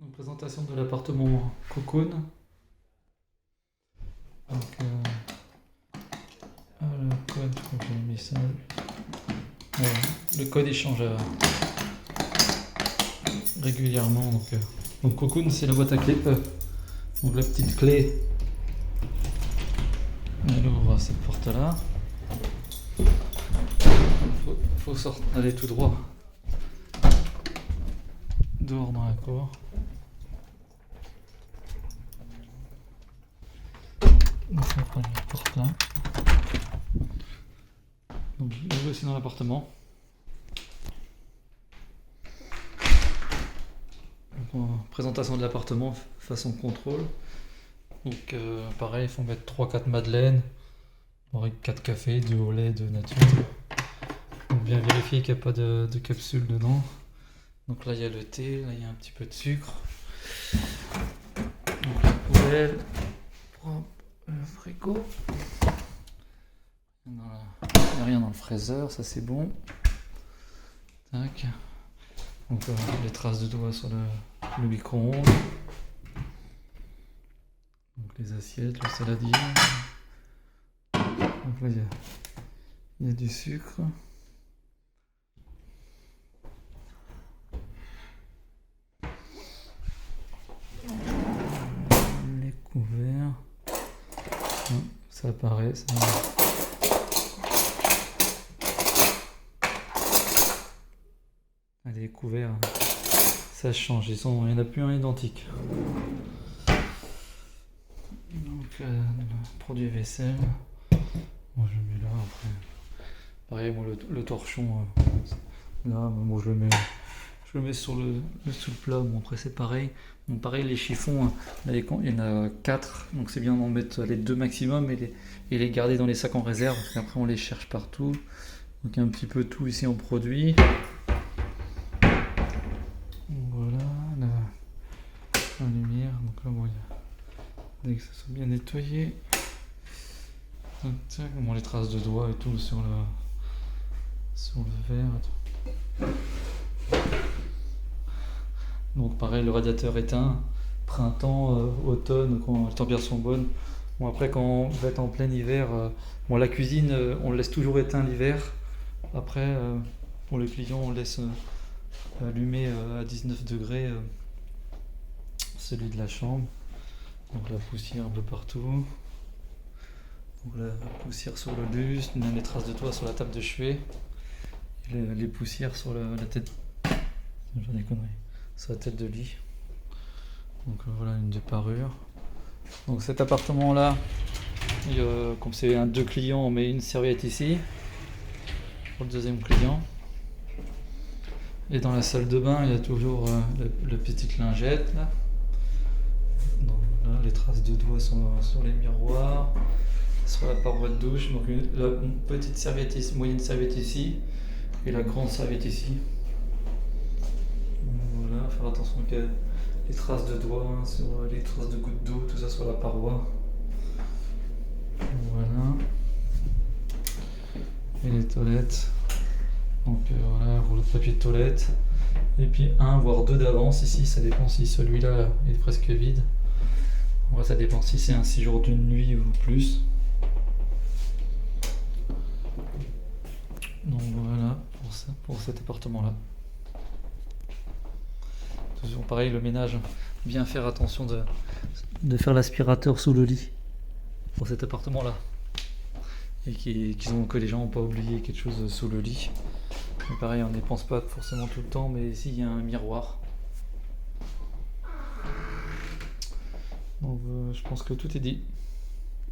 Donc, présentation de l'appartement Cocoon. Donc, le code, je crois que j'ai mis ça. Voilà. Le code il change régulièrement. Donc Cocoon, c'est la boîte à clip. Donc la petite clé, elle ouvre cette porte là. Faut aller tout droit dehors dans la cour. Donc on prend la porte là. Donc je vais aussi dans l'appartement. Présentation de l'appartement façon contrôle. Donc pareil, il faut mettre 3-4 madeleines, avec 4 cafés, 2 au lait, 2 nature. Donc bien vérifier qu'il n'y a pas de capsule dedans. Donc là il y a le thé, là il y a un petit peu de sucre. Donc la poêle, propre, le frigo. Il n'y a rien dans le fraiseur, ça c'est bon. Tac. Donc les traces de doigts sur le micro-ondes. Donc les assiettes, le saladier. Donc là il y a du sucre. Les couverts. Ça apparaît. Ça... Les couverts, ça change, il n'y en a plus un identique. Donc produit vaisselle, moi je le mets là après. Pareil, moi le torchon, là, moi je le mets sur sous le plat. Bon après c'est pareil. Bon pareil les chiffons, là, il y en a 4, donc c'est bien d'en mettre les 2 maximum et les garder dans les sacs en réserve, parce qu'après on les cherche partout. Donc un petit peu tout ici en produit. La lumière, donc là bon, dès que ça soit bien nettoyé, bon, les traces de doigts et tout sur le verre. Donc pareil, le radiateur éteint, printemps, automne, quand les températures sont bonnes. Bon après quand on va être en plein hiver, bon la cuisine on le laisse toujours éteint l'hiver. Après pour les clients on laisse allumer à 19 degrés. Celui de la chambre, donc la poussière un peu partout, donc la poussière sur le buste, les traces de doigts sur la table de chevet, et les poussières sur la tête, j'en ai conneries, sur la tête de lit. Donc voilà une des parures. Donc cet appartement là, comme c'est un 2 clients, on met une serviette ici pour le deuxième client. Et dans la salle de bain, il y a toujours la petite lingette là. Donc là, les traces de doigts sont sur les miroirs, sur la paroi de douche. Donc la petite serviette ici, moyenne serviette ici, et la grande serviette ici. Voilà, faire attention qu'il y ait les traces de doigts, sur les traces de gouttes d'eau, tout ça sur la paroi. Voilà. Et les toilettes. Donc voilà, rouleau de papier de toilette. Et puis 1 voire 2 d'avance ici, ça dépend si celui-là est presque vide. Ouais, ça dépend si c'est un 6 jours d'une nuit ou plus. Donc voilà pour ça, pour cet appartement là. Toujours pareil, le ménage, bien faire attention de faire l'aspirateur sous le lit pour cet appartement là. Et que les gens n'ont pas oublié quelque chose sous le lit. Mais pareil, on n'y pense pas forcément tout le temps, mais ici il y a un miroir. Donc je pense que tout est dit.